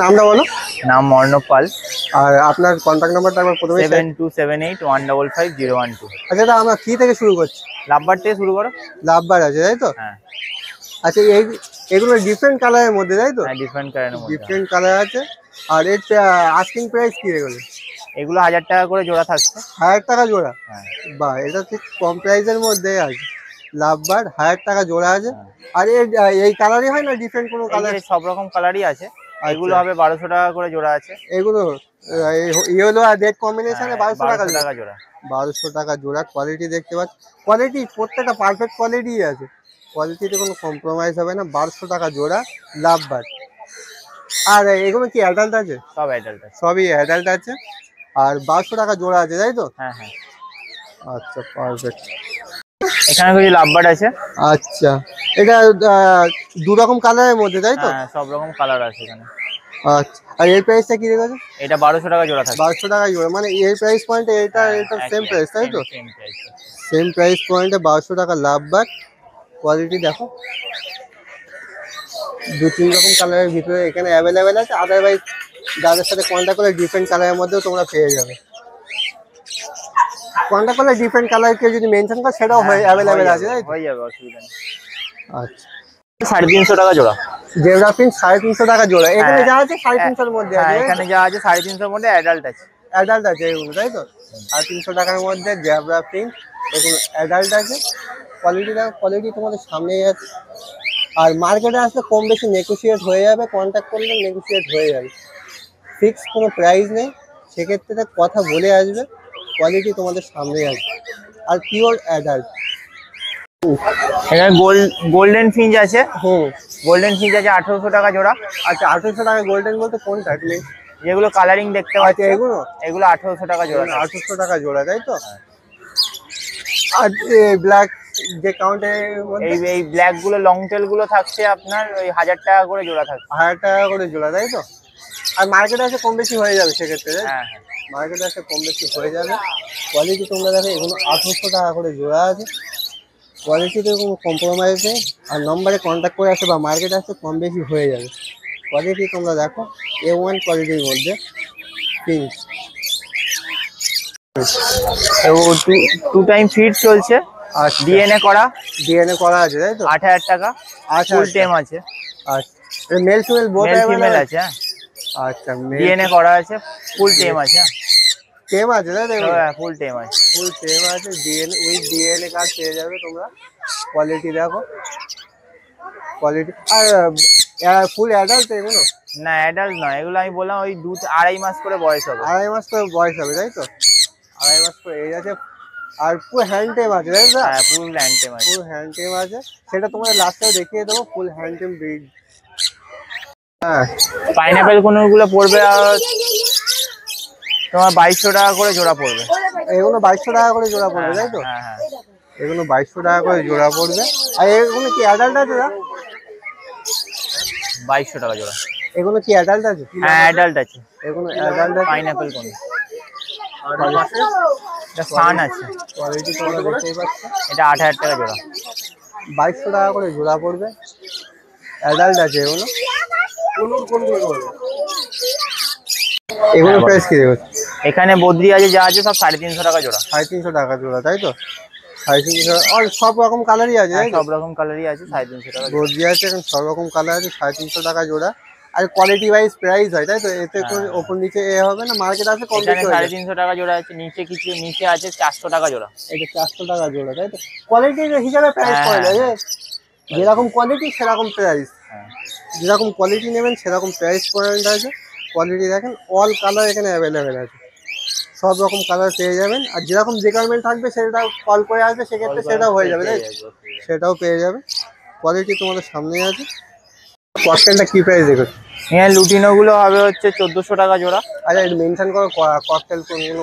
নামটা বলো। নাম অর্ণব পাল। আর আপনার কন্ট্যাক্ট নাম্বারটা একবার প্রথমে 7278155012। আচ্ছা, এটা আমরা কি থেকে শুরু করছি? লাভবার থেকে শুরু করো। লাভবার আছে তাই তো? হ্যাঁ আচ্ছা, এগুলো ডিফারেন্ট কালারের মধ্যে তাই তো? হ্যাঁ, ডিফারেন্ট কালারের মধ্যে। ডিফারেন্ট কালার আছে। আর এর আস্কিং প্রাইস কি এগুলো? এগুলো 1000 টাকা করে জোড়া থাকছে। 1000 টাকা জোড়া? হ্যাঁ। বাহ, এটা ঠিক কম প্রাইসের মধ্যে আছে। লাভবার 1000 টাকা জোড়া আছে। আর এই কালারই হয় না ডিফারেন্ট কোনো কালার? সব রকম কালারই আছে। এগুলো হবে 1200 টাকা করে জোড়া আছে। এগুলো ইয়েলো আর রেড কম্বিনেশনে 1200 টাকা জোড়া। 1200 টাকা জোড়া। কোয়ালিটি দেখতে পাচ্ছ, কোয়ালিটি প্রত্যেকটা পারফেক্ট কোয়ালিটি আছে, কোয়ালিটিতে কোনো কম্প্রোমাইজ হবে না। 1200 টাকা জোড়া লাভবার। আর এগুলো কি অ্যাডাল্ট আছে? সব অ্যাডাল্ট আছে। সবই অ্যাডাল্ট আছে। আর 1200 টাকা জোড়া আছে তাই তো? হ্যাঁ হ্যাঁ। আচ্ছা, পারফেক্ট। এখানে কিছু লাভবার আছে। আচ্ছা, এটা দু রকম কালারের মধ্যে তাই তো? হ্যাঁ, সব রকম কালার আছে এখানে। আচ্ছা, আর এর প্রাইসটা কি রেখেছে? এটা 1200 টাকা জোড়া থাকে। 1200 টাকা জোড়া, মানে এর প্রাইস পয়েন্টে এটা সেম প্রাইস তাই তো? সেম প্রাইস পয়েন্টে 1200 টাকা লাভবার। কোয়ালিটি দেখো, 2-3 রকম কালারের ভিতরে এখানে অ্যাভেলেবেল আছে। আদারওয়াইজ যাদের সাথে কন্ট্যাক্ট করলে ডিফারেন্ট কালারের মধ্যেও তোমরা পেয়ে যাবে। কন্ট্যাক্ট করলে ডিফারেন্ট কালার কেউ যদি মেনশন করে সেটাও অ্যাভেলেবেল আছে তাই তো? হয়ে যাবে, অসুবিধা নেই। আচ্ছা, 350 টাকা জোড়া। জেব্রা প্রিন্ট 350 টাকা জোড়া। এখানে যা আছে 350 এর মধ্যে আছে। এখানে যা আছে 350 এর মধ্যে অ্যাডাল্ট আছে। অ্যাডাল্ট আছে এগুলো তাই তো? 350 টাকার মধ্যে জেব্রা প্রিন্ট এগুলো অ্যাডাল্ট আছে। কোয়ালিটি দেখো, কোয়ালিটি তোমাদের সামনেই আছে। আর মার্কেটে আসলে কম বেশি নেগোশিয়েট হয়ে যাবে, কন্ট্যাক্ট করলে নেগোশিয়েট হয়ে যাবে। ফিক্স কোনো প্রাইস নেই, সেক্ষেত্রে কথা বলে আসবে। কোয়ালিটি তোমাদের সামনেই আসবে। আর পিওর অ্যাডাল্ট। এখানে গোল্ডেন ফিঞ্চ আছে। হুম, গোল্ডেন ফিঞ্চ আছে 1800 টাকা জোড়া। আচ্ছা, 1800 টাকা। গোল্ডেন বলতে কোনটা? যেগুলো কালারিং দেখতে পাচ্ছ এগুলো 1800 টাকা জোড়া। 1800 টাকা জোড়া তাই তো? আর ব্ল্যাক যে কাউন্টের এই ব্ল্যাক গুলো লং টেল গুলো থাকছে আপনার ওই 1000 টাকা করে জোড়া থাকছে। 1000 টাকা করে জোড়া তাই তো? আর মার্কেটে আসে কম বেশি হয়ে যাবে সেক্ষেত্রে। হ্যাঁ হ্যাঁ, মার্কেটে আসে কম বেশি হয়ে যাবে। কোয়ালিটি তোমরা দেখো, এগুলো 1800 টাকা করে জোড়া আছে। কোয়ালিটিতে কোনো কম্প্রোমাইজ নেই। আর নম্বরে কন্ট্যাক্ট করে আসে বা মার্কেটে আসে কম বেশি হয়ে যাবে। কোয়ালিটি তোমরা দেখো, A1 কোয়ালিটির মধ্যে পিঙ্ক। টু টাইম ফিট চলছে। আর ডিএনএ করা আছে তাই তো? 8000 টাকা। ফুল টেম আছে। আচ্ছা, মেল ফিমেল বোথ ফিমেল আছে। আচ্ছা, ডিএনএ করা আছে, ফুল টেম আছে। টেম আছে তাই তো? হ্যাঁ, ফুল টেম আছে। ফুল টেম আছে। ডিএনএ কার্ড পেয়ে যাবে তোমরা। কোয়ালিটি দেখো, কোয়ালিটি। আর ফুল অ্যাডাল্ট এগুলো? না, অ্যাডাল্ট নয় এগুলো, আমি বললাম ওই 2-2.5 মাস করে বয়স হবে। 2.5 মাস করে বয়স হবে তাই তো? 2.5 মাস করে এজ আছে। আর পুরো হ্যান্ড টেম আছে তাই তো? হ্যাঁ, ফুল হ্যান্ড টেম আছে। ফুল হ্যান্ড টেম আছে। সেটা তোমাদের লাস্টেও দেখিয়ে দেবো, ফুল হ্যান্ড টেম ব্রিড। হ্যাঁ, পাইনাপেল কোনগুলো পড়বে তোমার 2200 টাকা করে জোড়া পড়বে। এগুলো 2200 টাকা করে জোড়া পড়বে তাই তো? হ্যাঁ হ্যাঁ, এগুলো 2200 টাকা করে জোড়া পড়বে। আর এগুলো কি অ্যাডাল্ট আছে? 2200 টাকা জোড়া। এগুলো কি অ্যাডাল্ট আছে? হ্যাঁ, অ্যাডাল্ট আছে। এগুলো অ্যাডাল্ট আছে। পাইনাপেল কোন এটা সান আছে। কোয়ালিটি তোমরা দেখতেই পাচ্ছ। এটা 8000 টাকা জোড়া। 2200 টাকা করে জোড়া পড়বে। অ্যাডাল্ট আছে এগুলো। এগুলো প্রাইস কি দেবে? এখানে বদ্রি আছে, যা আছে সব 350 টাকা জোড়া। 350 টাকা জোড়া তাই তো? 350 আর সব রকম কালারই আছে? সব রকম কালারই আছে, 350 টাকা বদ্রি আছে। এখন সব রকম কালার আছে, 350 টাকা জোড়া। আর কোয়ালিটি ওয়াইজ প্রাইস হয় তাই তো? এতে কোনো ওপর নিচে হবে না, মার্কেট আছে কম বেশি। 350 টাকা জোড়া আছে। নিচে আছে 400 টাকা জোড়া। এটা 400 টাকা জোড়া তাই তো? কোয়ালিটির হিসাবে প্রাইস পড়ে যায়। যেরকম কোয়ালিটি সেরকম প্রাইস। যেরকম কোয়ালিটি নেবেন সেরকম প্রাইস পয়েন্ট আছে। কোয়ালিটি দেখেন, অল কালার এখানে অ্যাভেলেবেল আছে। সব রকম কালার পেয়ে যাবেন। আর যেরকম রিকোয়ারমেন্ট থাকবে সেটা কল করে আসবে, সেক্ষেত্রে সেটাও হয়ে যাবে তাই? সেটাও পেয়ে যাবে। কোয়ালিটি তোমাদের সামনেই আছে। ককটেলটা কি প্রাইস দেখো? হ্যাঁ, লুটিনো গুলো হবে হচ্ছে 1400 টাকা জোড়া। আচ্ছা, এটা মেনশন করো ককটেল কোনগুলো।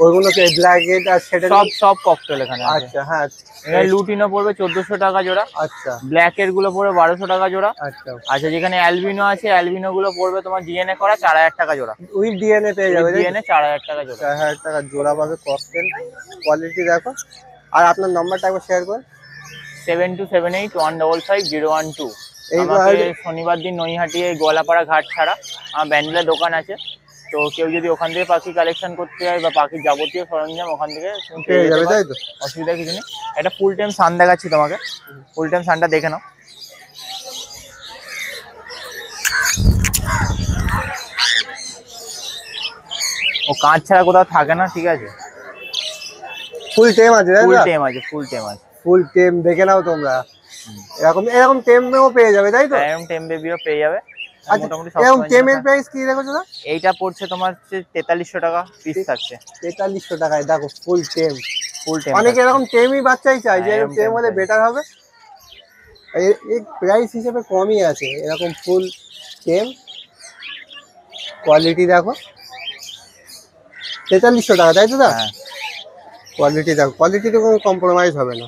ওইগুলো কি ব্ল্যাক হেড আর সেটা? সব ককটেল এখানে আছে। আচ্ছা, হ্যাঁ। এখানে লুটিনো পড়বে 1400 টাকা জোড়া। আচ্ছা, ব্ল্যাক এর গুলো পড়বে 1200 টাকা জোড়া। আচ্ছা, আচ্ছা, যেখানে অ্যালবিনো আছে, অ্যালবিনো গুলো পড়বে তোমার ডিএনএ করা 4000 টাকা জোড়া। উইথ ডিএনএ পেয়ে যাবে। ডিএনএ 4000 টাকা জোড়া। 4000 টাকা জোড়া পাবে ককটেল। কোয়ালিটি দেখো। আর আপনার নাম্বারটা একবার শেয়ার করুন। 7278155012। আমাকে শনিবার দিন নৈহাটি গোয়ালাপাড়া ঘাট ছাড়া আমার ব্যান্ডেলের দোকান আছে, তো কেউ যদি ওখান থেকে পাখি কালেকশন করতে হয় বা পাখির যাবতীয় সরঞ্জাম ওখান থেকে পেয়ে যাবে, তাই তো? অসুবিধা কিছু নেই। একটা ফুল টাইম সান দেখাচ্ছি তোমাকে, ফুল টাইম সানটা দেখে নাও। ও কাঁচ ছাড়া কোথাও থাকে না, ঠিক আছে? ফুল টেম আছে, ফুল টেম আছে, ফুল টেম আছে, ফুল টেম দেখে নাও তোমরা। এরকম টেমও পেয়ে যাবে, তাই তো? এরকম টেম বেবিও পেয়ে যাবে। মোটামুটি এরকম টেমের প্রাইস কি রেখেছো না? এইটা পড়ছে তোমার 4300 টাকা পিস থাকছে। 4300 টাকায় দেখো ফুল টেম। ফুল টেম অনেকে এরকম টেমই বাচ্চাই চাই, যে টেম হলে বেটার হবে। এই প্রাইস হিসেবে কমই আছে এরকম ফুল টেম। কোয়ালিটি দেখো, 4300 টাকা, তাই তো? হ্যাঁ, কোয়ালিটি দেখো, কোয়ালিটিতে কোনো কম্প্রোমাইজ হবে না।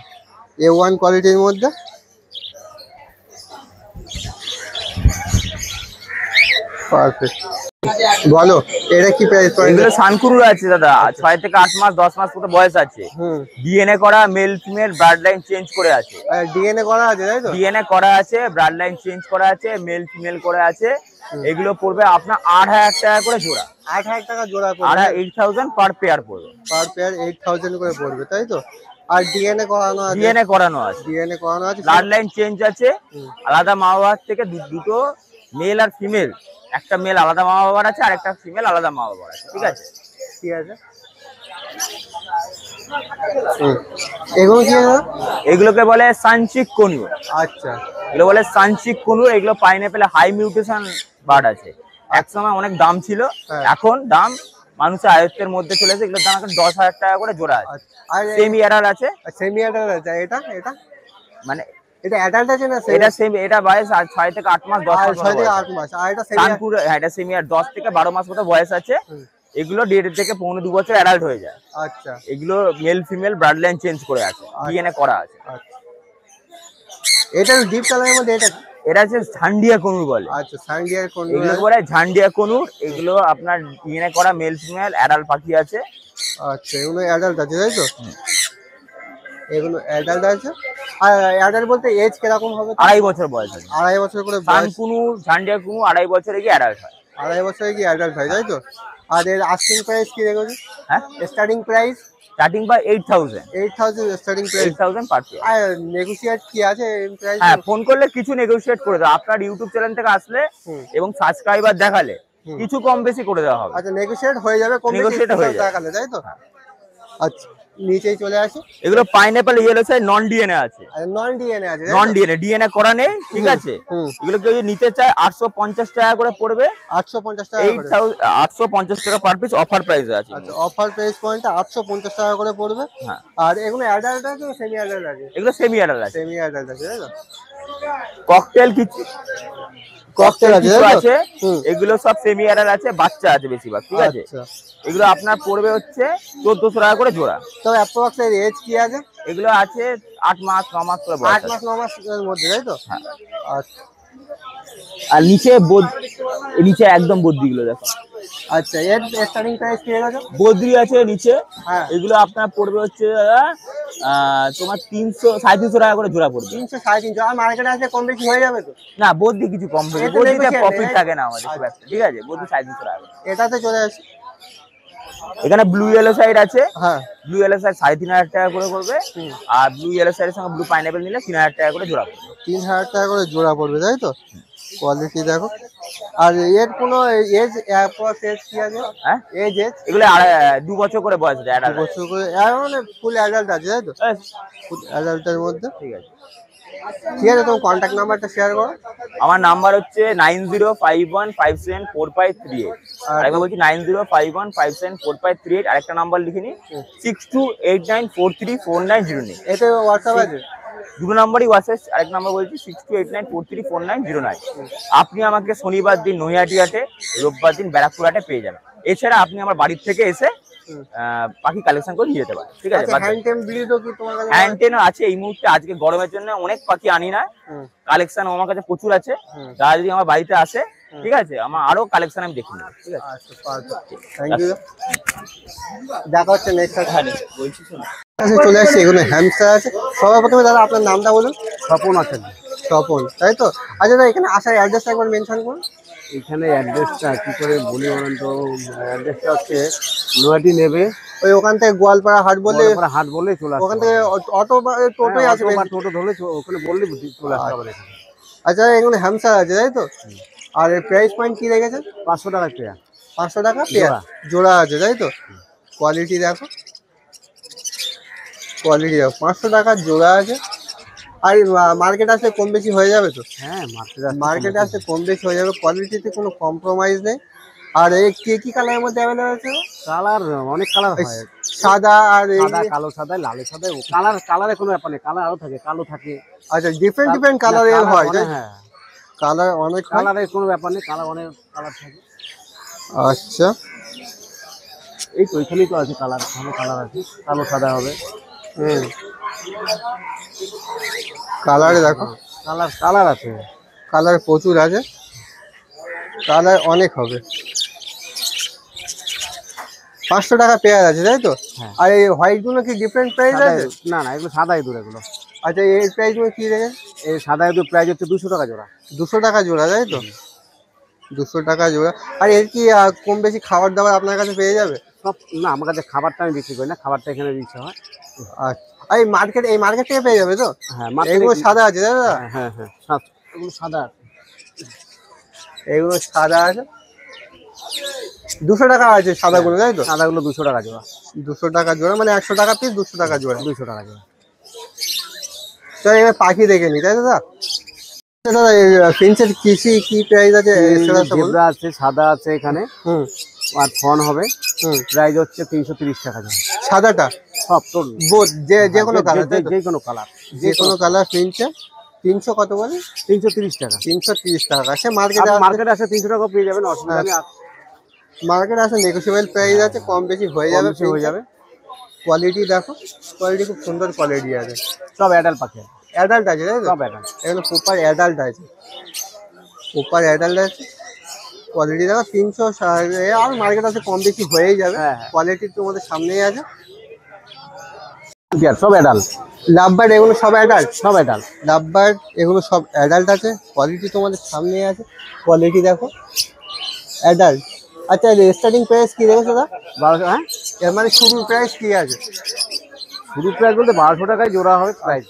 A1 কোয়ালিটির মধ্যে। পারফেক্ট। বলো এটা কি প্রাইস পড়ে? এগুলো সানকুরুর আছে দাদা, 6 থেকে 8 মাস 10 মাস মতো বয়স আছে। ডিএনএ করা, male female blood line change করে আছে। ডিএনএ করা আছে, তাই তো? ডিএনএ করা আছে, ব্লাড লাইন চেঞ্জ করা আছে, মেল ফিমেল করে আছে। এগুলো পড়বে আপনার 8000 টাকা করে জোড়া। 8000 টাকা জোড়া পড়বে? 8000 পার পেয়ার পড়বে। পার পেয়ার 8000 করে পড়বে, তাই তো? আর ডিএনএ করানো আছে? ডিএনএ করানো আছে, ডিএনএ করানো আছে, ব্লাড লাইন চেঞ্জ আছে। আলাদা মা বাবার থেকে দুটো মেল আর ফিমেল, একটা মেল আলাদা মা বাবার আছে আর একটা ফিমেল আলাদা মা বাবার আছে, ঠিক আছে? ঠিক আছে। এগুলো কি আছে? এগুলোকে বলে সানচিক কনুর। আচ্ছা, এগুলো বলে সানচিক কনুর। এগুলো পাইনাপেলে হাই মিউটেশন বার্ড আছে। একসময় অনেক দাম ছিল, এখন দাম মানুষের আয়ত্তের মধ্যে চলে এসে। এগুলোর দাম এখন 10,000 টাকা করে জোড়া আছে। আর সেমি অ্যাডাল্ট আছে। সেমি অ্যাডাল্ট আছে। এটা মানে এটা অ্যাডাল্ট আছে না? এটা সেমি, এটা বয়স 6 থেকে 8 মাস 10 মাস। 6 থেকে 8 মাস। আর এটা সেমি? কানপুর, হ্যাঁ এটা সেমি। আর 10 থেকে 12 মাস মতো বয়স আছে। এগুলো 1.5 থেকে 1.5-2 বছর অ্যাডাল্ট হয়ে যায়। আচ্ছা, এগুলো male female blood line change করে আছে, ডিএনএ করা আছে। এটা ডিপ কালারের মধ্যে এটা হচ্ছে ঝান্ডিয়া কনুর বলে। আচ্ছা, ঝান্ডিয়া কনুর। এগুলো বলে ঝান্ডিয়া কনুর। এগুলো আপনার ডিএনএ করা মেল ফিমেল অ্যাডাল্ট পাখি আছে। আচ্ছা, এগুলো অ্যাডাল্ট আছে, তাই তো? এগুলো অ্যাডাল্ট আছে। আর অ্যাডাল্ট বলতে এজ কিরকম হবে? 2.5 বছর বয়স আছে। 2.5 বছর করে সান কুনুর, ঝান্ডিয়া কুনুর 2.5 বছরে গিয়ে অ্যাডাল্ট হয়। 2.5 বছরে গিয়ে অ্যাডাল্ট হয়, তাই তো? আর এর আস্কিং প্রাইস কি রেখেছো? হ্যাঁ, starting price? Starting by 8000 starting price. 8000 per pair. আর নেগোশিয়েট কি আছে এই প্রাইস? হ্যাঁ, ফোন করলে কিছু নেগোশিয়েট করে দাও। আপনার ইউটিউব চ্যানেল থেকে আসলে এবং সাবস্ক্রাইবার দেখালে কিছু কম বেশি করে দেওয়া হবে। আচ্ছা, নেগোশিয়েট হয়ে যাবে, কম বেশি দেখালে, তাই তো? আচ্ছা, নিচেই চলে আসি। এগুলো pineapple yellow side non DNA আছে। নন ডিএনএ আছে? নন ডিএনএ, ডিএনএ করা নেই, ঠিক আছে? এগুলো কেউ যদি নিতে চায় 850 টাকা করে পড়বে। 850 টাকা? 850 টাকা পার পিস অফার প্রাইস আছে। আচ্ছা, অফার প্রাইস পয়েন্টে 850 টাকা করে পড়বে। হ্যাঁ। আর এগুলো অ্যাডাল্ট আছে না সেমি অ্যাডাল্ট আছে? এগুলো সেমি অ্যাডাল্ট আছে। সেমি অ্যাডাল্ট আছে, তাই তো? ককটেল কিছু আছে। এগুলো সব সেমি অ্যাডাল্ট আছে, বাচ্চা আছে বেশিরভাগ, ঠিক আছে? এগুলো আপনার পড়বে হচ্ছে 1400 টাকা করে জোড়া। তো অ্যাপ্রক্স এজ কি আছে? এগুলো আছে 8 মাস 9 মাস করে বয়স। 8 মাস 9 মাসের মধ্যে, তাই তো? হ্যাঁ। আচ্ছা, আর নিচে একদম বদ্রি গুলো দেখো। আচ্ছা, এর স্টার্টিং প্রাইস কি আছে? বদ্রি আছে নিচে। হ্যাঁ, এগুলো আপনার পড়বে হচ্ছে তোমার 300-350 টাকা করে জোড়া পড়বে। 300-350। আর মার্কেটে আছে কম বেশি হয়ে যাবে তো? না, বদ্রি কিছু কম হবে। বদ্রিতে প্রফিট থাকে না আমাদের খুব একটা, ঠিক আছে? বদ্রি 350 টাকা। এটাতে চলে আসি। এখানে ব্লু ইয়েলো সাইড আছে। হ্যাঁ, ব্লু ইয়েলো সাইড 3500 টাকা করে পড়বে। আর ব্লু ইয়েলো সাইডের সঙ্গে ব্লু পাইনাপল নিলে 3000 টাকা করে জোড়া পড়বে। 3000 টাকা করে জোড়া পড়বে, তাই তো? কোয়ালিটি দেখো। আর এর কোনো এজ এজ কি আছে? হ্যাঁ, এজ এগুলো 2 বছর করে বয়স আছে। 2 বছর করে মানে ফুল অ্যাডাল্ট আছে, তাই তো? ফুল অ্যাডাল্টের মধ্যে, ঠিক আছে। ঠিক আছে, তোমার কন্ট্যাক্ট নাম্বারটা শেয়ার করো। আমার নাম্বার হচ্ছে 9051574538। আরেকবার বলছি 9051574538। আরেকটা নাম্বার লিখে নি 6289434909। এতে হোয়াটসঅ্যাপ আছে? দুটো নাম্বারই হোয়াটসঅ্যাপ। আরেক নাম্বার বলছি 6289434909। আপনি আমাকে শনিবার দিন নৈহাটি হাটে, রোববার দিন ব্যারাকপুর হাটে পেয়ে যাবেন। এছাড়া আপনি আমার বাড়ির থেকে এসে পাখি কালেকশন করে নিয়ে যেতে পারেন, ঠিক আছে? হ্যান্ড টেম ব্রিডও কি তোমার কাছে? হ্যান্ড টেনও আছে এই মুহূর্তে। আজকে গরমের জন্য অনেক পাখি আনি না, কালেকশন আমার কাছে প্রচুর আছে। যারা যদি আমার বাড়িতে আসে, ঠিক আছে, আমার আরো কালেকশন আমি দেখে নেব, ঠিক আছে? আচ্ছা, থ্যাংক ইউ। দেখা হচ্ছে নেক্সট টাইম। বলছি শোনো, চলে আসছি, এখানে হ্যামস্টার আছে। সবার প্রথমে দাদা আপনার নামটা বলুন। স্বপন আচার্য। স্বপন, তাই তো? আচ্ছা দাদা, এখানে আসার অ্যাড্রেসটা একবার মেনশন করুন। এখানে অ্যাড্রেসটা কি করে বলি বলেন তো? অ্যাড্রেসটা হচ্ছে নয়াটি নেবে, ওই ওখান থেকে গোয়ালপাড়া হাট বলে, গোয়ালপাড়া হাট বলে চলে আসবে। ওখান থেকে অটো বা টোটোই আছে। টোটো ধরলে ওখানে বললে চলে আসতে হবে এখানে। আচ্ছা, এখানে হ্যামস্টার আছে তাই তো? আর এর প্রাইস পয়েন্ট কি রেখেছেন? 500 টাকা পেয়ার। 500 টাকা পেয়ার জোড়া আছে তাই তো? কোয়ালিটি দেখো, কোয়ালিটি দেখো, 500 টাকার জোড়া আছে। আর মার্কেট আসলে কম বেশি হয়ে যাবে তো? হ্যাঁ, মার্কেটে আসলে কম বেশি হয়ে যাবে, কোয়ালিটিতে কোনো কম্প্রোমাইজ নেই। আর এই কি কালারের মধ্যে অ্যাভেলেবল আছে? কালার অনেক কালার হয়, সাদা আর এই সাদা, কালো, সাদা, লাল সাদা। কালারে কোনো ব্যাপার নেই, কালার আরো থাকে, কালো থাকে। আচ্ছা, ডিফারেন্ট কালারের হয় তাই? হ্যাঁ, কালার অনেক হয়। কালারের কোনো ব্যাপার নেই, কালার অনেক কালার থাকে। আচ্ছা, এই তো এখানেই তো আছে কালার, ভালো কালার আছে, কালো সাদা হবে। কালারে দেখো, কালার আছে, কালার প্রচুর আছে, কালার অনেক হবে। 500 টাকা পেয়ার আছে তাই তো? হ্যাঁ। আর এই হোয়াইট গুলো কি ডিফারেন্ট প্রাইস আছে? না, এগুলো সাদা ইঁদুর এগুলো। আচ্ছা, এর প্রাইস গুলো কি রেখে? এই সাদা ইঁদুর প্রাইস হচ্ছে 200 টাকা জোড়া। 200 টাকা জোড়া তাই তো? 200 টাকা জোড়া। আর এর কি কম বেশি খাবার দাবার আপনার কাছে পেয়ে যাবে? সব না, আমার কাছে খাবারটা আমি বিক্রি করি না, খাবারটা এখানে বিক্রি হয়। আচ্ছা, আর এই মার্কেট থেকে পেয়ে যাবে তো? হ্যাঁ, এগুলো সাদা আছে তাই তো? হ্যাঁ, এগুলো সাদা আছে। এগুলো সাদা আছে, 200 টাকা আছে সাদাগুলো তাই তো? সাদাগুলো 200 টাকা জোড়া। 200 টাকা জোড়া মানে 100 টাকা পিস, 200 টাকা জোড়া। 200 টাকা জোড়া। তো এবার পাখি দেখে নি তাই তো দাদা? দাদা, ফিন্সের কি প্রাইস আছে? জেব্রা আছে, সাদা আছে এখানে। আর ফন হবে। প্রাইস হচ্ছে 330 টাকা জোড়া। সাদাটা সব তোর যে কোনো কালার, যে কোনো কালার, যে কোনো কালার ফিন্সে 300 কত বলে? 330 টাকা। 330 টাকা। সে মার্কেটে আসে 300 টাকা পেয়ে যাবেন, অসুবিধা নেই। মার্কেটে আসে নেগোশিয়েবল প্রাইস আছে, কম বেশি হয়ে যাবে। কোয়ালিটি দেখো, কোয়ালিটি খুব সুন্দর কোয়ালিটি আছে। সব অ্যাডাল্ট পাখি, অ্যাডাল্ট আছে তাই তো? সব অ্যাডাল্ট, এগুলো প্রপার অ্যাডাল্ট আছে, প্রপার অ্যাডাল্ট আছে। কোয়ালিটি দেখো 300, আর মার্কেট আছে কম বেশি হয়েই যাবে। কোয়ালিটি তোমাদের সামনেই আছে, সব অ্যাডাল্ট। লাভবার্ড এগুলো সব অ্যাডাল্ট, সব অ্যাডাল্ট। লাভবার্ড এগুলো সব অ্যাডাল্ট আছে। কোয়ালিটি তোমাদের সামনেই আছে, কোয়ালিটি দেখো, অ্যাডাল্ট। আচ্ছা, স্টার্টিং প্রাইস কি রেখেছো দাদা? 1200। হ্যাঁ, এর মানে শুরুর প্রাইস কি আছে? শুরু প্রাইস বলতে 1200 টাকায় জোড়া হবে প্রাইস।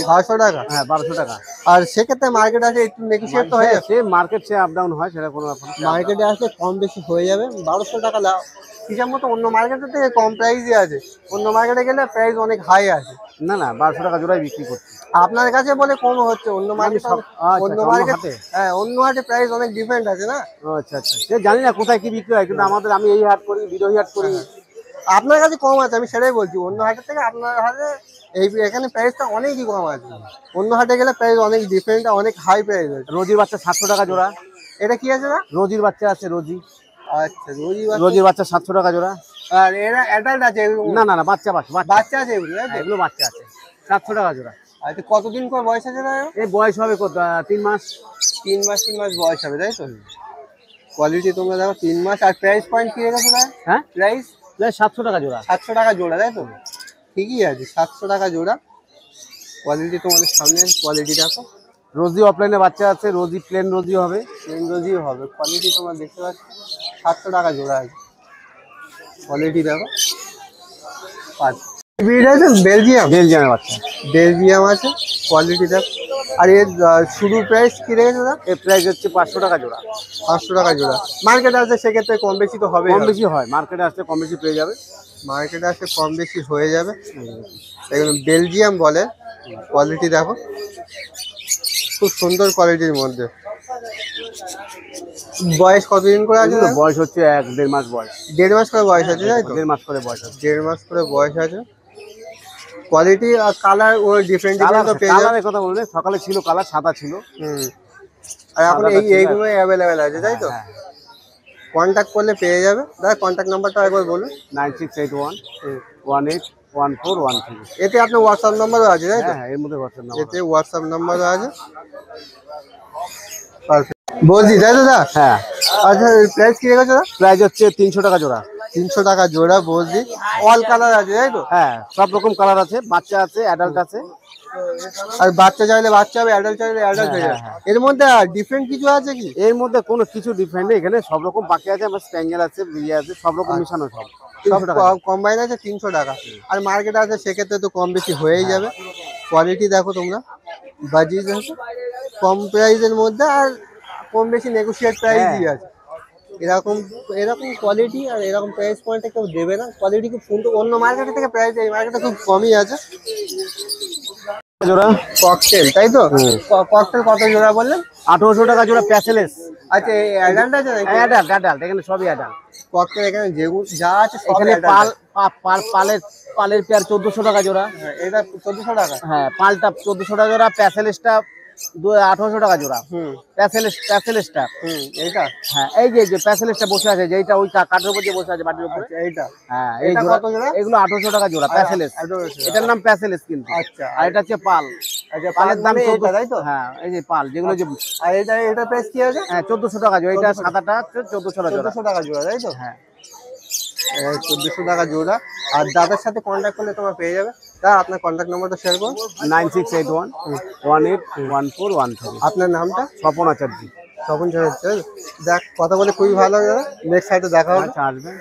1200 টাকা? হ্যাঁ, 1200 টাকা। আর সেক্ষেত্রে মার্কেট আছে একটু নেগোশিয়েট তো হয়ে যাবে। সে মার্কেট সে আপ ডাউন হয়, সেটা কোনো ব্যাপার না। মার্কেটে আসলে কম বেশি হয়ে যাবে। 1200 টাকা লাভ হিসাব মতো অন্য মার্কেটের থেকে কম প্রাইসই আছে। অন্য মার্কেটে গেলে প্রাইস অনেক হাই আছে। না, 1200 টাকা জোড়াই বিক্রি করছি। আপনার কাছে বলে কম হচ্ছে, অন্য মার্কেট, অন্য মার্কেট, হ্যাঁ, অন্য হাটে প্রাইস অনেক ডিফারেন্ট আছে না? আচ্ছা, সে জানি না কোথায় কি বিক্রি হয়, কিন্তু আমি এই হাট করি, বিরোহী হাট করি। আপনার কাছে কম আছে, আমি সেটাই বলছি। অন্য হাটের থেকে আপনার হাটে এখানে প্রাইসটা অনেকই কম আছে। অন্য হাটে গেলে প্রাইস অনেক ডিফারেন্ট, অনেক হাই প্রাইস আছে। রোজির বাচ্চা 700 টাকা জোড়া। এটা কি আছে না? রোজির বাচ্চা আছে, রোজি। আচ্ছা, রোজির বাচ্চা 700 টাকা জোড়া। আর এরা অ্যাডাল্ট আছে? না, বাচ্চা আছে এগুলো, এগুলো বাচ্চা আছে, 700 টাকা জোড়া। আচ্ছা, কতদিন পর বয়স আছে না? এই বয়স হবে কত? 3 মাস। 3 মাস বয়স হবে তাই তো? কোয়ালিটি তোমরা দেখো, 3 মাস। আর প্রাইস পয়েন্ট কি রেখেছো ভাই? হ্যাঁ, প্রাইস 700 টাকা জোড়া। 700 টাকা জোড়া তাই তো? ঠিকই আছে, 700 টাকা জোড়া। কোয়ালিটি তোমাদের সামনে, কোয়ালিটি দেখো। রোজি অফলাইনে বাচ্চা আছে, রোজি প্লেন রোজি হবে, প্লেন রোজিও হবে। কোয়ালিটি তোমরা দেখতে পাচ্ছ, 700 টাকা জোড়া আছে। কোয়ালিটি দেখো। ব্রিড আছে বেলজিয়ামের বাচ্চা। বেলজিয়াম আছে, কোয়ালিটি দেখো। আর এর শুরু প্রাইস কি রেখেছে দাদা? এর প্রাইস হচ্ছে 500 টাকা জোড়া। 500 টাকা জোড়া। মার্কেটে আছে সেক্ষেত্রে কম বেশি তো হবে, কম বেশি হয়, মার্কেটে আসলে কম বেশি পেয়ে যাবে। মার্কেটে আসলে কম বেশি হয়ে যাবে। এগুলো বেলজিয়াম বলে। কোয়ালিটি দেখো, খুব সুন্দর কোয়ালিটির মধ্যে। বয়স কতদিন করে আছে? বয়স হচ্ছে 1-1.5 মাস বয়স। 1.5 মাস করে বয়স আছে তাই তো? 1.5 মাস করে বয়স আছে। 1.5 মাস করে বয়স আছে। কোয়ালিটি আর কালার ও ডিফারেন্ট তো পেয়ে যাবে। কালারের কথা বললে, সকালে ছিল কালার সাদা ছিল। আর এখন এইগুলো অ্যাভেলেবেল আছে তাই তো? কন্ট্যাক্ট করলে পেয়ে যাবে। দাদা, কন্ট্যাক্ট নাম্বারটা একবার বলুন। 9681-181413। এতে আপনার হোয়াটসঅ্যাপ নাম্বারও আছে তাই তো? হ্যাঁ, এর মধ্যে হোয়াটসঅ্যাপ নাম্বার। এতে হোয়াটসঅ্যাপ নাম্বারও আছে। পারফেক্ট। বলছি তাই তো দাদা? হ্যাঁ। আচ্ছা, প্রাইস কি রেখেছো দাদা? প্রাইস হচ্ছে 300 টাকা জোড়া। 300 টাকা জোড়া বলছি। অল কালার আছে তাই তো? হ্যাঁ, সব রকম কালার আছে, বাচ্চা আছে, অ্যাডাল্ট আছে। আর বাচ্চা চাইলে বাচ্চা হবে, অ্যাডাল্ট চাইলে অ্যাডাল্ট হয়ে যাবে। হ্যাঁ। এর মধ্যে ডিফারেন্ট কিছু আছে কি? এর মধ্যে কোনো কিছু ডিফারেন্ট নেই, এখানে সব রকম বাকি আছে, আমার স্প্যাঙ্গেল আছে, বিয়ে আছে, সব রকম মিশানো সব 300 টাকা। কম্বাইন আছে 300 টাকা। আর মার্কেটে আছে সেক্ষেত্রে তো কম বেশি হয়েই যাবে। কোয়ালিটি দেখো তোমরা, বাজিজ আছে কম প্রাইসের মধ্যে, আর কম বেশি নেগোশিয়েট প্রাইসই আছে। এরকম এরকম কোয়ালিটি আর এরকম প্রাইস পয়েন্টে কেউ দেবে না। কোয়ালিটি খুব সুন্দর, অন্য মার্কেটের থেকে প্রাইস এই মার্কেটে খুব কমই আছে। জোড়া ককটেল তাই তো? ককটেল কত জোড়া বললেন? 1800 টাকা জোড়া প্যাসেলেস। আচ্ছা, এই অ্যাডাল্ট আছে নাকি? অ্যাডাল্ট অ্যাডাল্ট, এখানে সবই অ্যাডাল্ট। ককটেল এখানে যেগুলো যা আছে সব এখানে adult পালের পেয়ার 1400 টাকা জোড়া। হ্যাঁ, এটা 1400 টাকা। হ্যাঁ, পালটা 1400 টাকা জোড়া, প্যাসেলেসটা 1800 টাকা জোড়া। হুম প্যাসেলেসটা এইটা। হ্যাঁ, এই যে প্যাসেলেসটা বসে আছে, যেটা ওই কাঠের উপর যে বসে আছে মাটির উপরে। আচ্ছা, এইটা। হ্যাঁ, এই এটা জোড়া কত জোড়া? এগুলো 1800 টাকা জোড়া প্যাসেলেস। 1800 এটার নাম প্যাসেলেস কিন্তু। আচ্ছা, আর এটা হচ্ছে পাল। আচ্ছা, পালের দাম মানে এইটা 1400, তাই তো? হ্যাঁ, এই যে পাল যেগুলো যে, আর এটা প্রাইস কি আছে? হ্যাঁ 1400 টাকা জোড়া। এটা সাদাটা 1400 টাকা জোড়া। 1400 টাকা জোড়া তাই তো? হ্যাঁ, 1400 টাকা জোড়া। আর দাদার সাথে কন্ট্যাক্ট করলে তোমরা পেয়ে যাবে। তা আপনার কন্ট্যাক্ট নাম্বারটা শেয়ার করুন। 9681 181413। আপনার নামটা? স্বপন আচার্য। তখন দেখ কথা বলে খুবই ভালো লাগলো। নেক্সট সাইডে দেখা হবে। আচ্ছা, আসবেন।